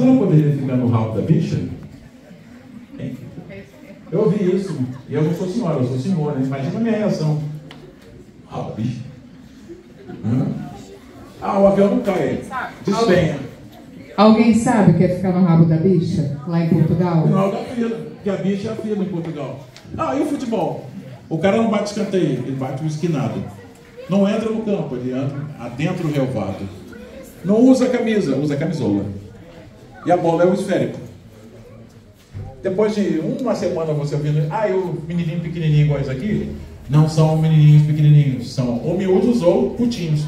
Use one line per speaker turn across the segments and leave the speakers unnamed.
senhora poderia ficar no rabo da bicha? Hein? Eu ouvi isso, e eu não sou senhora, eu sou senhor, né? Imagina a minha reação. Rabo da bicha? O avião não cai, despenha.
Alguém sabe o que é ficar no rabo da bicha, lá em Portugal?
Final da fila, que a bicha é a fila em Portugal. E o futebol? O cara não bate escanteio, ele bate o esquinado. Não entra no campo, ele entra adentro do relvado. Não usa camisa, usa camisola. E a bola é o esférico. Depois de uma semana você ouvindo, o menininho pequenininho igual esse aqui, não são menininhos pequenininhos, são ou miúdos ou putinhos.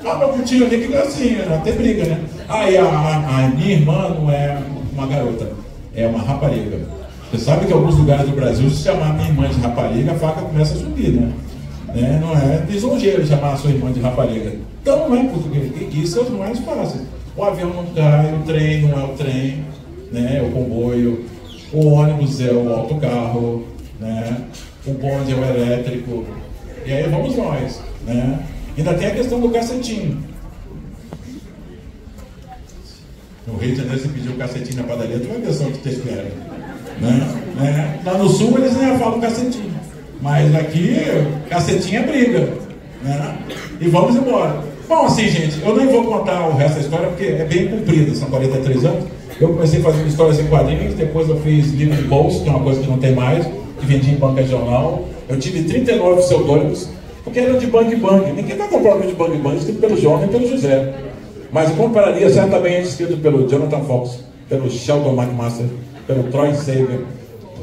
Meu putinho ali que gracinha, até briga, né? A minha irmã não é uma garota, é uma rapariga. Você sabe que em alguns lugares do Brasil, se chamar minha irmã de rapariga, a faca começa a subir, né? Não é lisonjeiro chamar a sua irmã de rapariga. Então não é português, isso é o mais fácil. O avião não cai, o trem não é o trem, né? O comboio, o ônibus é o autocarro, né? O bonde é o elétrico. E aí vamos nós, né? Ainda tem a questão do cacetinho. No Rio de Janeiro, você pediu o cacetinho na padaria, tu vai ver só o que te espera. Né? Lá no Sul, eles nem falam cacetinho. Mas aqui, cacetinho é briga. Né? E vamos embora. Bom, assim, gente, eu nem vou contar o resto da história, porque é bem comprida, são 43 anos. Eu comecei fazendo histórias em quadrinhos, depois eu fiz livro de bolso, que é uma coisa que não tem mais, que vendi em banca de jornal. Eu tive 39 pseudônimos, porque era de Bang Bang. Ninguém vai comprar o livro de Bang Bang escrito pelo João nem pelo José. Mas eu compraria certamente escrito pelo Jonathan Fox, pelo Sheldon McMaster, pelo Troy Sager,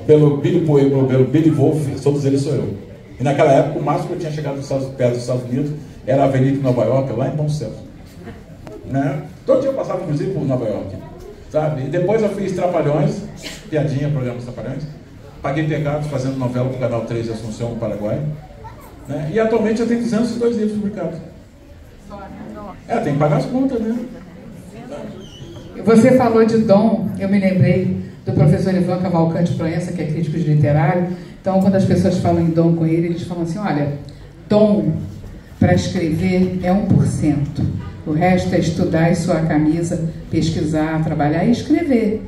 pelo Billy Pueblo, pelo Billy Wolf, todos eles sou eu. E naquela época, o máximo que eu tinha chegado perto dos Estados Unidos era a Avenida de Nova York, lá em Bom Sucesso. Né? Todo dia eu passava, inclusive, por Nova York. Sabe? E depois eu fiz Trapalhões, piadinha, programa dos Trapalhões. Paguei pecados fazendo novela para o Canal 3 de Assunção, no Paraguai. Né? E atualmente eu tenho 202 livros publicados. Tem que pagar as contas, né?
Você falou de dom, eu me lembrei do professor Ivan Cavalcante Proença, que é crítico de literário. Então, quando as pessoas falam em dom com ele, eles falam assim, olha, dom para escrever é 1%. O resto é estudar e suar a camisa, pesquisar, trabalhar e escrever.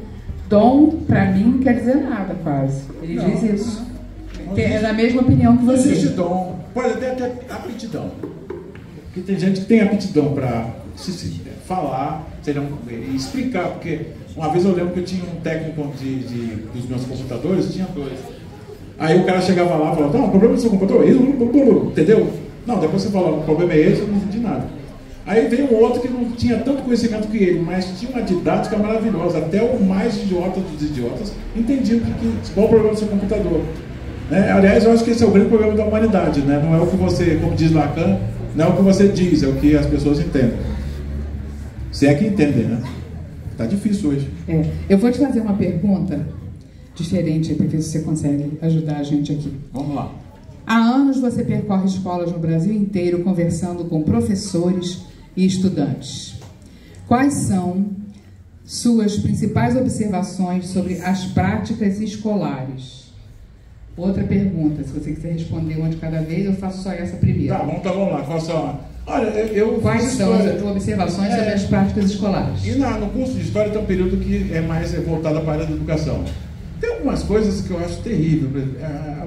Dom, para mim, não quer dizer nada, quase. Ele diz isso. É da mesma opinião que você.
Existe dom, pode até aptidão. Porque tem gente que tem aptidão para falar, explicar, porque uma vez eu lembro que eu tinha um técnico dos meus computadores, tinha 2. Aí o cara chegava lá e falava, o problema do seu computador é isso, entendeu? Não, depois você fala, o problema é esse, eu não entendi nada. Aí veio um outro que não tinha tanto conhecimento que ele, mas tinha uma didática maravilhosa, até o mais idiota dos idiotas entendia qual o problema do seu computador. Né? Aliás, eu acho que esse é o grande problema da humanidade, né? Não é o que você, como diz Lacan, não é o que você diz, é o que as pessoas entendem. Se é que entendem, né? Tá difícil hoje.
Eu vou te fazer uma pergunta diferente para ver se você consegue ajudar a gente aqui.
Vamos lá.
Há anos você percorre escolas no Brasil inteiro conversando com professores e estudantes. Quais são suas principais observações sobre as práticas escolares? Outra pergunta, se você quiser responder uma de cada vez, eu faço só essa primeira.
Tá, vamos lá. Olha,
quais são as suas observações sobre as práticas escolares?
E no curso de História tem um período que é mais voltado para a área da educação. Tem algumas coisas que eu acho terrível.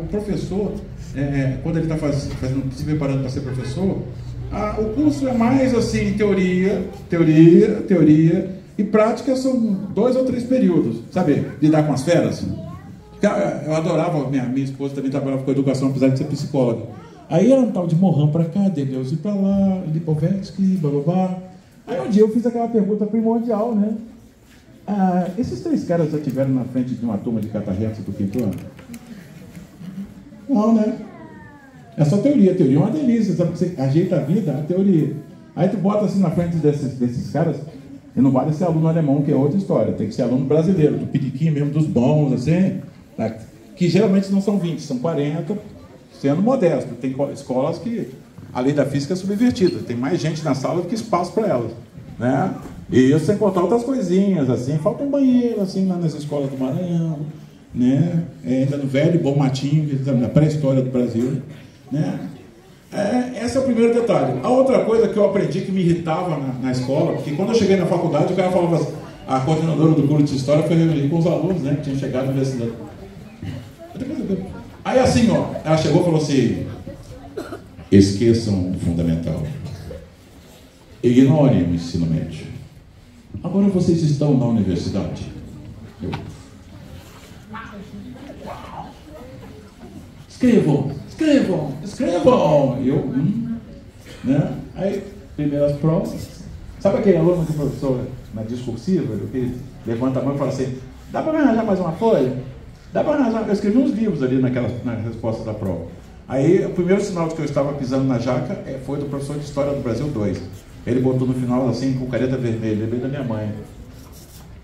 O professor, quando ele está se preparando para ser professor, o curso é mais assim, teoria, e prática são 2 ou 3 períodos. Sabe, lidar com as feras. Eu adorava, minha esposa também trabalhava com educação, apesar de ser psicóloga. Aí era um tal de Mohan para cá, Deleuze para lá, Lipovetsky, bababá. Aí um dia eu fiz aquela pergunta primordial, né? Esses 3 caras já estiveram na frente de uma turma de catarretas do 5º ano? Não, né? É só teoria. Teoria é uma delícia, sabe? Você ajeita a vida, a teoria. Aí tu bota assim na frente desses caras, e não vale ser aluno alemão, que é outra história. Tem que ser aluno brasileiro, do piriquim mesmo, dos bons, assim, tá? Que geralmente não são 20, são 40, sendo modesto. Tem escolas que a lei da física é subvertida, tem mais gente na sala do que espaço para elas, né? E isso sem contar outras coisinhas, assim, falta um banheiro, assim, lá nas escolas do Maranhão, né? Ainda no velho Bom Matinho, na pré-história do Brasil, né? Esse é o primeiro detalhe. A outra coisa que eu aprendi que me irritava na escola, porque quando eu cheguei na faculdade, o cara falava assim, a coordenadora do curso de História foi reunir com os alunos, né, que tinham chegado na universidade. Aí assim, ó, ela chegou e falou assim, esqueçam o fundamental. Ignorem o ensino médio. Agora vocês estão na universidade. Escrevam. Eu, né? Aí, primeiras provas. Sabe aquele aluno de professor na discursiva, que levanta a mão e fala assim, dá para arranjar mais uma folha? Dá para arranjar? Eu escrevi uns livros ali na resposta da prova. Aí, o primeiro sinal de que eu estava pisando na jaca foi do professor de História do Brasil 2. Ele botou no final, assim, com caneta vermelha, lembrei da minha mãe.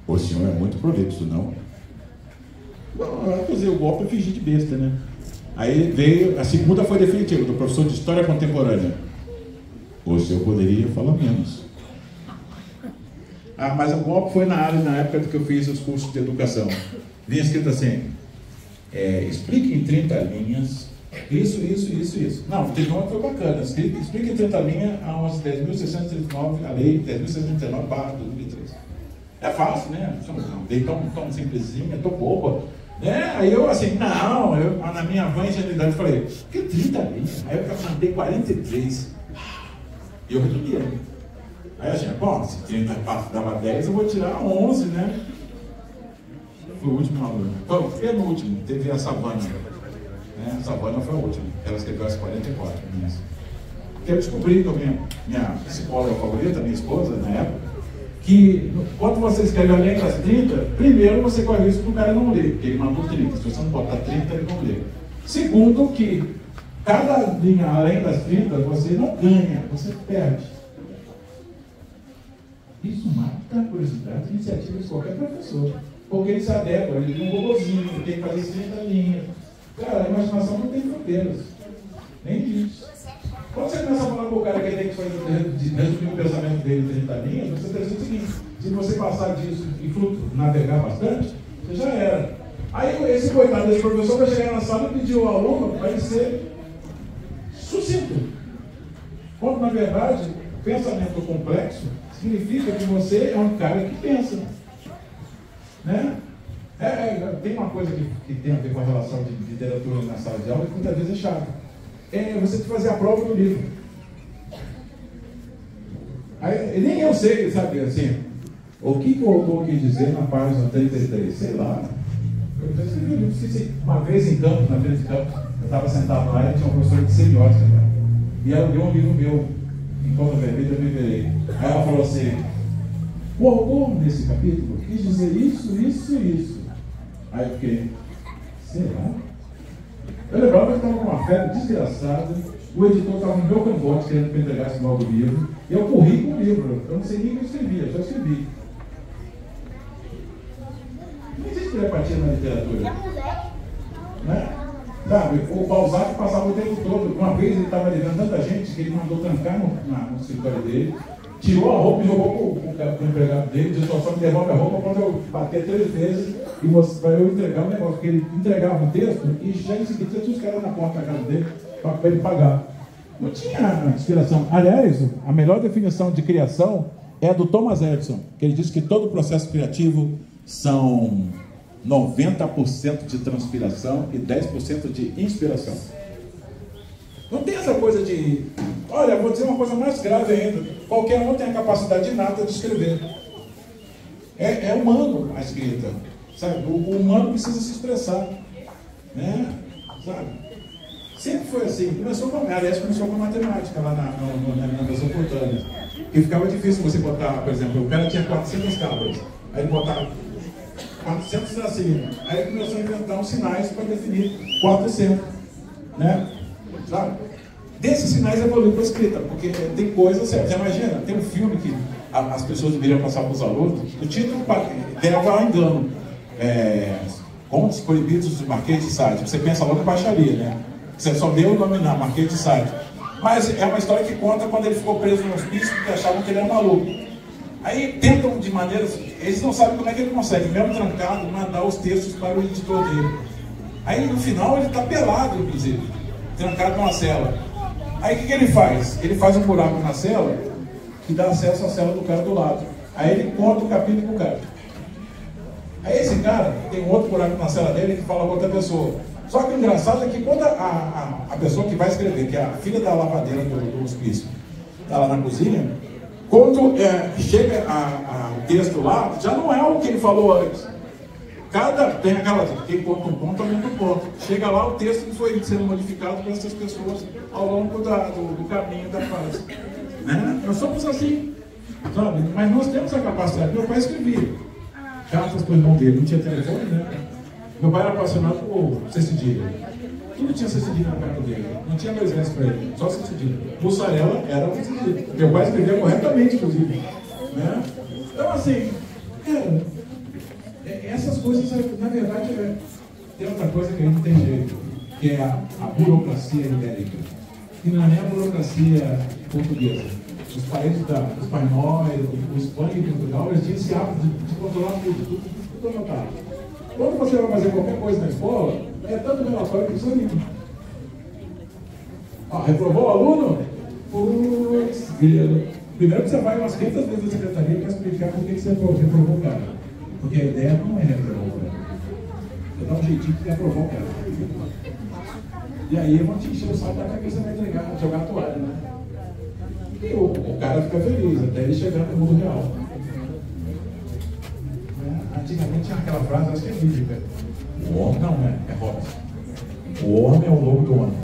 O senhor é muito prolixo, não? Bom, eu fazer o golpe e fingir de besta, né? Aí veio, a segunda foi definitiva, do professor de História Contemporânea. O senhor poderia falar menos. Mas o golpe foi na época que eu fiz os cursos de educação. Vinha escrito assim, explique em 30 linhas, isso. Não, teve uma que foi bacana, explique em 30 linhas a 10.639, a lei 10.639/2003. É fácil, né? Dei tão simplesinha, tô boba. Aí eu assim, na minha van ingenuidade falei, que 30 linhas? Aí eu mandei 43. E eu resumi. Aí eu achei, bom, se 30 dava 10, eu vou tirar 11, né? Foi o último aluno. Foi o penúltimo, teve a Savana. A Savana foi a última. Ela escreveu as 44. Porque eu descobri que a minha psicóloga favorita, minha esposa, na época, que quando você escreve além das 30, primeiro você corre o risco do cara não ler, porque ele mandou 30. Se você não botar 30, ele não lê. Segundo, que cada linha além das 30, você não ganha, você perde. Isso mata a curiosidade e iniciativa de qualquer professor. Porque ele se adequa, ele tem um robozinho, ele tem que fazer 30 linhas. Cara, a imaginação não tem fronteiras. Nem limite. Quando você começa a falar com o cara que ele tem que resumir o pensamento dele em 30 linhas, você tem que dizer o seguinte, se você passar disso e navegar bastante, você já era. Aí esse coitado desse professor vai chegar na sala e pedir ao aluno para ele ser sucinto. Quando, na verdade, pensamento complexo significa que você é um cara que pensa. Né? Tem uma coisa que tem a ver com a relação de literatura na sala de aula que muitas vezes é chata. Você tem que fazer a prova do livro. Aí, nem eu sei, sabe, assim, o que o autor quis dizer na página 33, sei lá. Eu escrevi um livro, esqueci. Uma vez em Campos, na frente de Campos, eu estava sentado lá e tinha um professor de semiótica, né? E ela deu um livro meu, enquanto vermelho eu me virei. Aí ela falou assim, o autor nesse capítulo quis dizer isso. Aí eu fiquei, sei lá. Eu lembrava que estava com uma febre desgraçada, o editor estava no meu cangote querendo que eu entregasse logo o livro, e eu corri com o livro, eu não sei nem o que eu escrevia, só escrevi. Não existe telepatia na literatura. Né? Sabe, o Balzac passava o tempo todo, uma vez ele estava levando tanta gente que ele mandou trancar no escritório dele, tirou a roupa e jogou para o empregado dele, disse, só me devolve a roupa quando eu bater 3 vezes e para eu entregar o negócio, porque ele entregava o texto e já em seguida tinha os caras na porta da casa dele para ele pagar. Não tinha inspiração. Aliás, a melhor definição de criação é do Thomas Edison, que ele diz que todo processo criativo são 90% de transpiração e 10% de inspiração. Não tem essa coisa de... Olha, vou dizer uma coisa mais grave ainda. Qualquer um tem a capacidade inata de escrever. É humano a escrita. Sabe? O humano precisa se expressar. Né? Sabe? Sempre foi assim. Começou com a matemática lá na Mesopotâmia. E ficava difícil você botar, por exemplo, o cara tinha 400 cabras. Aí ele botava 400 assim. Aí ele começou a inventar uns sinais para definir 400. Né? Sabe? Desses sinais evoluiu para a escrita, porque tem coisas, você imagina, tem um filme que as pessoas deveriam passar para os alunos, o título leva a engano, Contos Proibidos do Marquês de Sade. Você pensa logo em baixaria, né? Você só deu o nome na Marquês de Sade. Mas é uma história que conta quando ele ficou preso no hospício porque achavam que ele era maluco. Aí tentam de maneiras, eles não sabem como é que ele consegue, mesmo trancado, mandar os textos para o editor dele. Aí no final ele está pelado, inclusive, trancado numa cela. Aí o que ele faz? Ele faz um buraco na cela que dá acesso à cela do cara do lado. Aí ele conta o capítulo pro cara. Aí esse cara tem um outro buraco na cela dele que fala com outra pessoa. Só que o engraçado é que quando a pessoa que vai escrever, que é a filha da lavadeira do hospício, está lá na cozinha, quando chega o texto lá, já não é o que ele falou antes. Tem aquela, quem conta um ponto, aumenta um ponto. Chega lá o texto que foi sendo modificado para essas pessoas ao longo do caminho da fase. Né? Nós somos assim, sabe? Mas nós temos a capacidade. Meu pai escrevia cartas para o irmão dele, não tinha telefone, né? Meu pai era apaixonado por cessidilha. Tudo tinha cessidilha na carta dele. Não tinha dois versos para ele, só cessidilha. Mussarela era uma cessidilha. Meu pai escrevia corretamente, inclusive. Né? Então, assim, essas coisas, na verdade, tem outra coisa que a gente tem jeito, que é a burocracia ibérica. E não é nem a burocracia portuguesa. Os países dos espanhóis, o Espanha e Portugal, eles tinham esse hábito de controlar tudo anotado. Quando você vai fazer qualquer coisa na escola, é tanto relatório que precisa livro. Reprovou o aluno? Putz, primeiro que você vai umas 500 vezes na secretaria para explicar por que você reprovou o cara. Porque a ideia não é reprovar o cara. Você dá um jeitinho de reprovar o cara. E aí vão te encher o saco da cabeça para entregar, jogar a toalha, né? E o cara fica feliz, até ele chegar no mundo real. Antigamente tinha aquela frase, acho que é bíblica. O homem não é Hobbes. O homem é o lobo do homem.